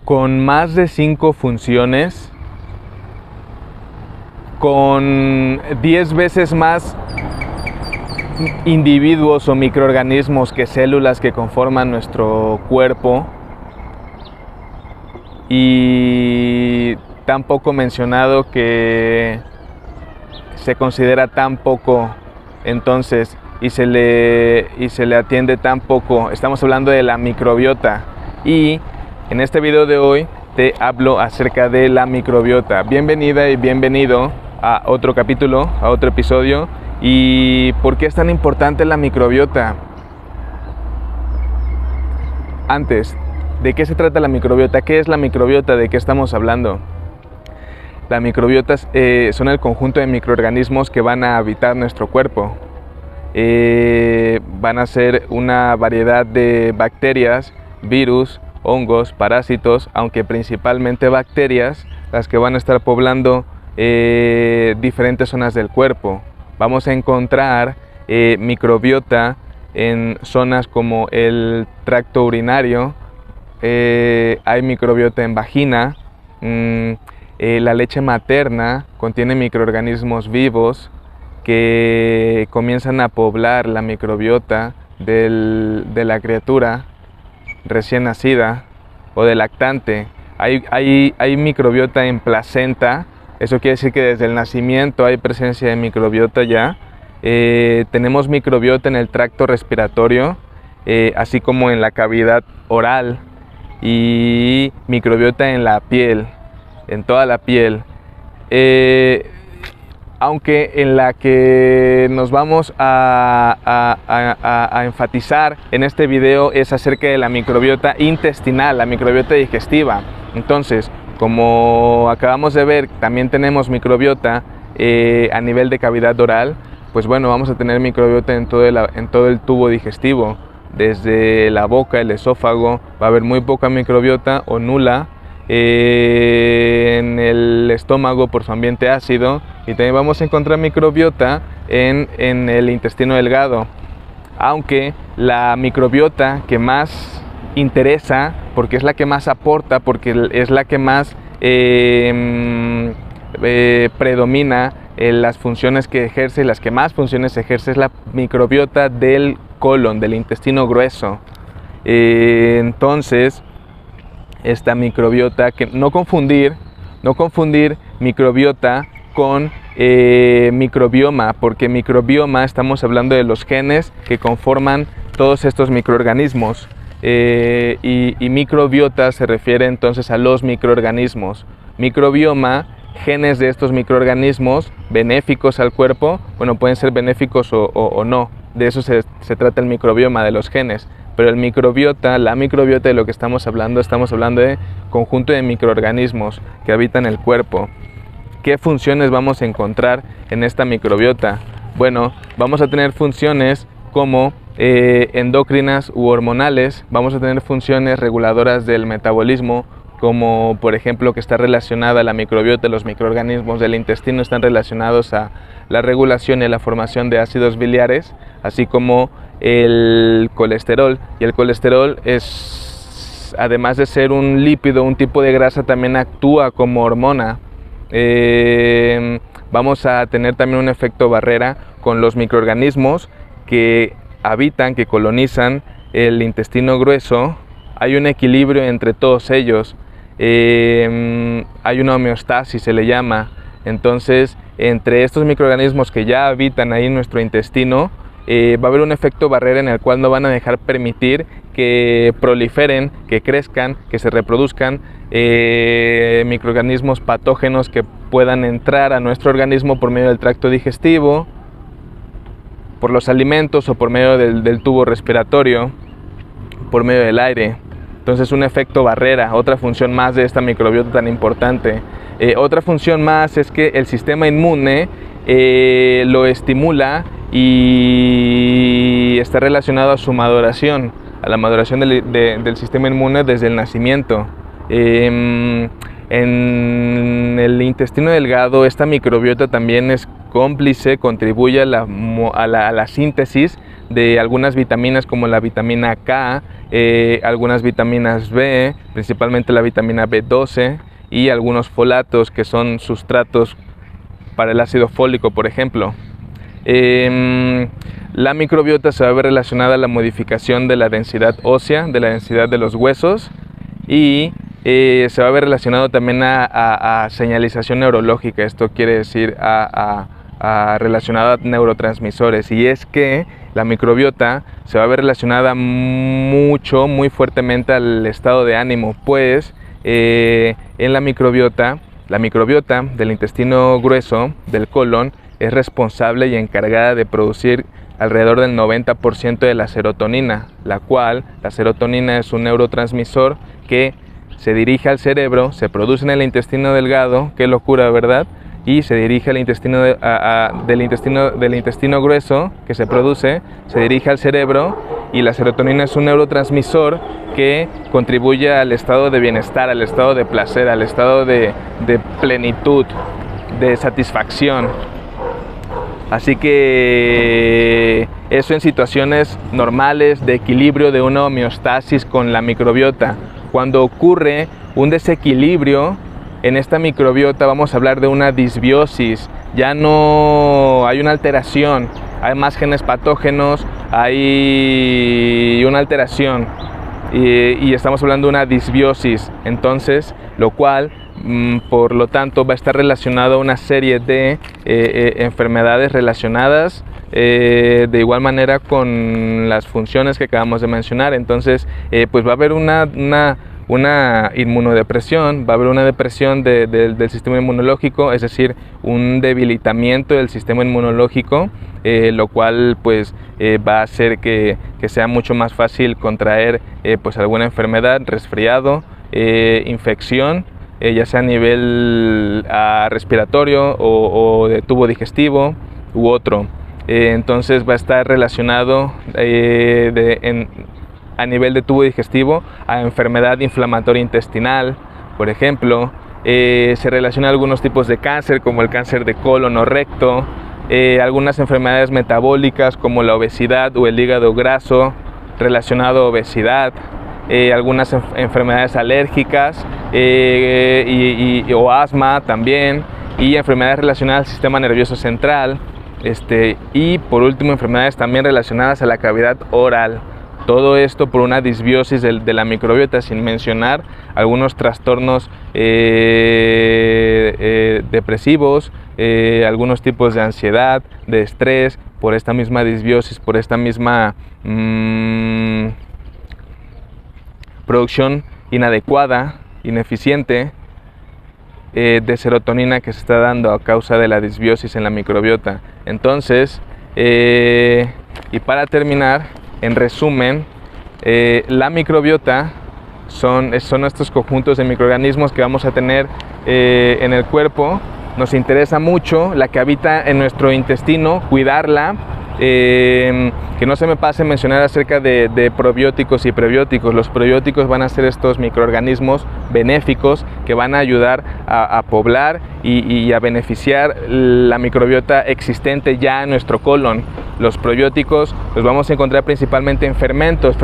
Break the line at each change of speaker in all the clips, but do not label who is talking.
con más de 5 funciones, con 10 veces más individuos o microorganismos que células que conforman nuestro cuerpo, y tan poco mencionado que se considera tan poco, entonces, y se le atiende tan poco. Estamos hablando de la microbiota, y en este video de hoy te hablo acerca de la microbiota. Bienvenida y bienvenido a otro capítulo, a otro episodio. ¿Y por qué es tan importante la microbiota? Antes, ¿de qué se trata la microbiota? ¿Qué es la microbiota? ¿De qué estamos hablando? La microbiota son el conjunto de microorganismos que van a habitar nuestro cuerpo. Van a ser una variedad de bacterias, virus, hongos, parásitos, aunque principalmente bacterias, las que van a estar poblando diferentes zonas del cuerpo. Vamos a encontrar microbiota en zonas como el tracto urinario, hay microbiota en vagina, la leche materna contiene microorganismos vivos que comienzan a poblar la microbiota de la criatura recién nacida o del lactante. Hay microbiota en placenta. Eso quiere decir que desde el nacimiento hay presencia de microbiota ya. Tenemos microbiota en el tracto respiratorio, así como en la cavidad oral, y microbiota en la piel, en toda la piel. Aunque en la que nos vamos a enfatizar en este video es acerca de la microbiota intestinal, la microbiota digestiva. Entonces, como acabamos de ver, también tenemos microbiota a nivel de cavidad oral. Pues bueno, vamos a tener microbiota en todo el tubo digestivo, desde la boca, el esófago. Va a haber muy poca microbiota o nula en el estómago por su ambiente ácido, y también vamos a encontrar microbiota en el intestino delgado. Aunque la microbiota que más interesa, porque es la que más aporta, porque es la que más predomina en las funciones que ejerce, las que más funciones ejerce, es la microbiota del colon, del intestino grueso. Entonces, esta microbiota, que no confundir microbiota con microbioma, porque microbioma estamos hablando de los genes que conforman todos estos microorganismos, y microbiota se refiere entonces a los microorganismos. Microbioma, genes de estos microorganismos benéficos al cuerpo. Bueno, pueden ser benéficos o no, de eso se trata el microbioma, de los genes. Pero el microbiota, la microbiota de lo que estamos hablando de conjunto de microorganismos que habitan el cuerpo. ¿Qué funciones vamos a encontrar en esta microbiota? Bueno, vamos a tener funciones como endocrinas u hormonales. Vamos a tener funciones reguladoras del metabolismo, como por ejemplo que está relacionada la microbiota, los microorganismos del intestino están relacionados a la regulación y la formación de ácidos biliares, así como el colesterol. Y el colesterol es, además de ser un lípido, un tipo de grasa, también actúa como hormona. Vamos a tener también un efecto barrera con los microorganismos que habitan, que colonizan el intestino grueso. Hay un equilibrio entre todos ellos. Hay una homeostasis, se le llama. Entonces, entre estos microorganismos que ya habitan ahí en nuestro intestino, va a haber un efecto barrera en el cual no van a dejar permitir que proliferen, que crezcan, que se reproduzcan microorganismos patógenos que puedan entrar a nuestro organismo por medio del tracto digestivo, por los alimentos o por medio del tubo respiratorio, por medio del aire. Entonces, un efecto barrera, otra función más de esta microbiota tan importante. Otra función más es que el sistema inmune lo estimula y está relacionado a su maduración, a la maduración del sistema inmune desde el nacimiento. En el intestino delgado esta microbiota también es cómplice, contribuye a la síntesis de algunas vitaminas como la vitamina K, algunas vitaminas B, principalmente la vitamina B12 y algunos folatos que son sustratos para el ácido fólico, por ejemplo. La microbiota se va a ver relacionada a la modificación de la densidad ósea, de la densidad de los huesos y se va a ver relacionado también a señalización neurológica. Esto quiere decir relacionado a neurotransmisores, y es que la microbiota se va a ver relacionada muy fuertemente al estado de ánimo, pues en la microbiota del intestino grueso, del colon, es responsable y encargada de producir alrededor del 90% de la serotonina, la cual la serotonina es un neurotransmisor que se dirige al cerebro, se produce en el intestino delgado, qué locura, ¿verdad? Y se dirige al intestino del intestino grueso que se produce, se dirige al cerebro, y la serotonina es un neurotransmisor que contribuye al estado de bienestar, al estado de placer, al estado de plenitud, de satisfacción. Así que eso en situaciones normales de equilibrio, de una homeostasis con la microbiota. Cuando ocurre un desequilibrio en esta microbiota, vamos a hablar de una disbiosis. Ya no hay una alteración, hay más genes patógenos, hay una alteración y estamos hablando de una disbiosis. Entonces, lo cual, por lo tanto, va a estar relacionado a una serie de enfermedades relacionadas de igual manera con las funciones que acabamos de mencionar. Entonces, pues va a haber una inmunodepresión, va a haber una depresión del sistema inmunológico, es decir, un debilitamiento del sistema inmunológico, lo cual pues va a hacer que sea mucho más fácil contraer pues alguna enfermedad, resfriado, infección, ya sea a nivel respiratorio o de tubo digestivo u otro. Entonces va a estar relacionado a nivel de tubo digestivo a enfermedad inflamatoria intestinal, por ejemplo. Se relaciona a algunos tipos de cáncer como el cáncer de colon o recto, algunas enfermedades metabólicas como la obesidad o el hígado graso relacionado a obesidad, algunas enfermedades alérgicas o asma también, y enfermedades relacionadas al sistema nervioso central, y por último enfermedades también relacionadas a la cavidad oral. Todo esto por una disbiosis de la microbiota, sin mencionar algunos trastornos depresivos, algunos tipos de ansiedad, de estrés, por esta misma disbiosis, por esta misma producción inadecuada, ineficiente de serotonina que se está dando a causa de la disbiosis en la microbiota. Entonces, y para terminar, en resumen, la microbiota son estos conjuntos de microorganismos que vamos a tener en el cuerpo. Nos interesa mucho la que habita en nuestro intestino, cuidarla. Que no se me pase mencionar acerca de probióticos y prebióticos. Los probióticos van a ser estos microorganismos benéficos que van a ayudar a poblar y a beneficiar la microbiota existente ya en nuestro colon. Los probióticos los vamos a encontrar principalmente en fermentos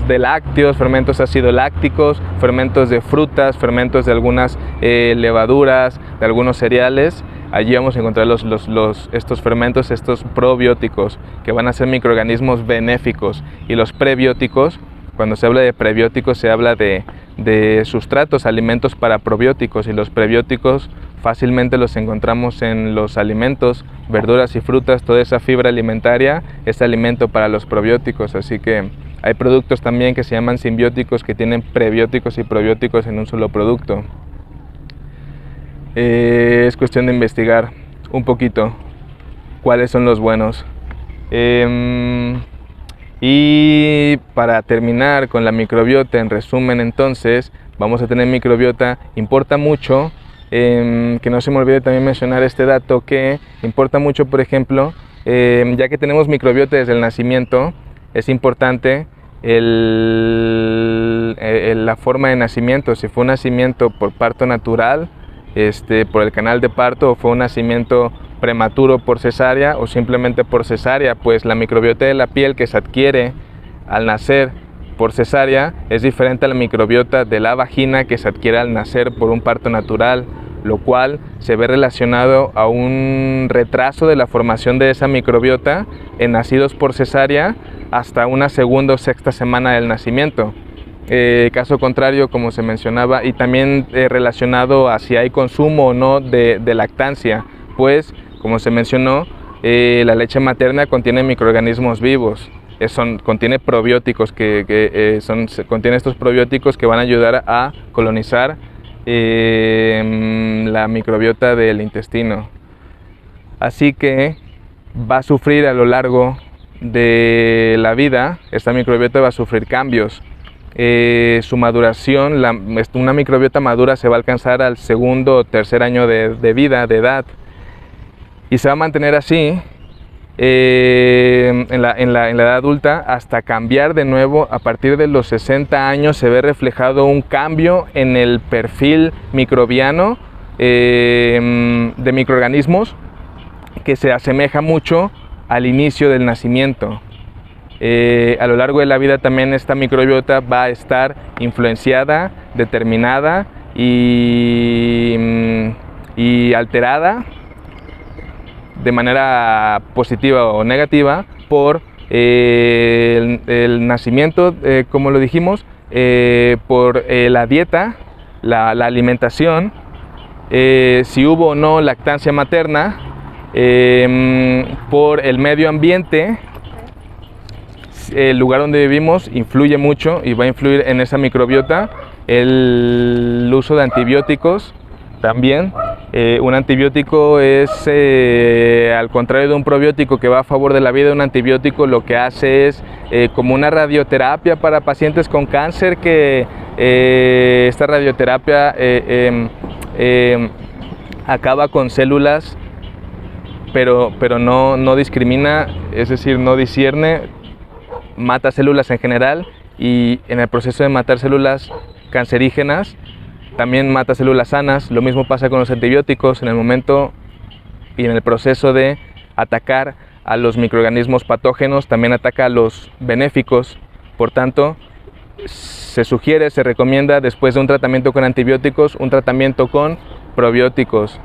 de lácteos, fermentos ácido-lácticos, fermentos de frutas, fermentos de algunas levaduras, de algunos cereales. Allí vamos a encontrar estos fermentos, estos probióticos, que van a ser microorganismos benéficos. Y los prebióticos, cuando se habla de prebióticos, se habla de sustratos, alimentos para probióticos. Y los prebióticos fácilmente los encontramos en los alimentos, verduras y frutas. Toda esa fibra alimentaria es alimento para los probióticos. Así que hay productos también que se llaman simbióticos, que tienen prebióticos y probióticos en un solo producto. Es cuestión de investigar un poquito cuáles son los buenos. Y para terminar con la microbiota, en resumen, entonces, vamos a tener microbiota. Importa mucho, que no se me olvide también mencionar este dato, que importa mucho, por ejemplo, ya que tenemos microbiota desde el nacimiento, es importante la forma de nacimiento, si fue un nacimiento por parto natural, por el canal de parto, o fue un nacimiento prematuro por cesárea o simplemente por cesárea, pues la microbiota de la piel que se adquiere al nacer por cesárea es diferente a la microbiota de la vagina que se adquiere al nacer por un parto natural, lo cual se ve relacionado a un retraso de la formación de esa microbiota en nacidos por cesárea hasta una segunda o sexta semana del nacimiento. Caso contrario, como se mencionaba, y también relacionado a si hay consumo o no de lactancia, pues como se mencionó, la leche materna contiene microorganismos vivos, contiene probióticos contiene estos probióticos que van a ayudar a colonizar la microbiota del intestino. Así que va a sufrir a lo largo de la vida, esta microbiota va a sufrir cambios. Su maduración, una microbiota madura se va a alcanzar al segundo o tercer año de vida, de edad, y se va a mantener así en la edad adulta hasta cambiar de nuevo. A partir de los 60 años se ve reflejado un cambio en el perfil microbiano de microorganismos que se asemeja mucho al inicio del nacimiento. A lo largo de la vida también esta microbiota va a estar influenciada, determinada y alterada de manera positiva o negativa por el nacimiento, como lo dijimos, por la dieta, la alimentación, si hubo o no lactancia materna, por el medio ambiente. El lugar donde vivimos influye mucho y va a influir en esa microbiota. El uso de antibióticos también. Un antibiótico es, al contrario de un probiótico que va a favor de la vida, un antibiótico lo que hace es como una radioterapia para pacientes con cáncer, que esta radioterapia acaba con células, pero no discrimina, es decir, no discierne. Mata células en general, y en el proceso de matar células cancerígenas también mata células sanas. Lo mismo pasa con los antibióticos. En el momento y en el proceso de atacar a los microorganismos patógenos, también ataca a los benéficos. Por tanto, se recomienda, después de un tratamiento con antibióticos, un tratamiento con probióticos,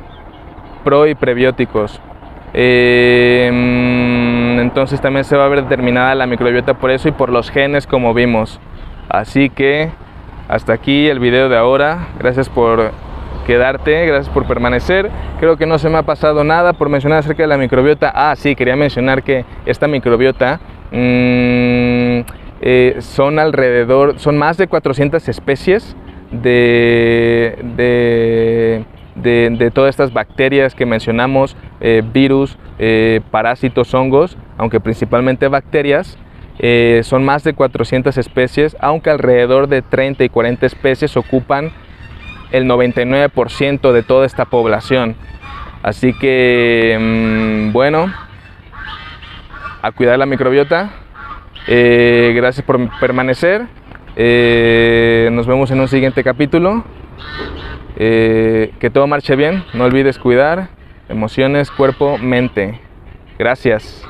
pro y prebióticos. Entonces también se va a ver determinada la microbiota por eso y por los genes, como vimos. Así que hasta aquí el video de ahora. Gracias por quedarte, gracias por permanecer. Creo que no se me ha pasado nada por mencionar acerca de la microbiota. Sí, quería mencionar que esta microbiota son más de 400 especies de todas estas bacterias que mencionamos, virus, parásitos, hongos, aunque principalmente bacterias. Son más de 400 especies, aunque alrededor de 30 y 40 especies ocupan el 99% de toda esta población. Así que, bueno, a cuidar la microbiota. Gracias por permanecer. Nos vemos en un siguiente capítulo. Que todo marche bien. No olvides cuidar emociones, cuerpo, mente. Gracias.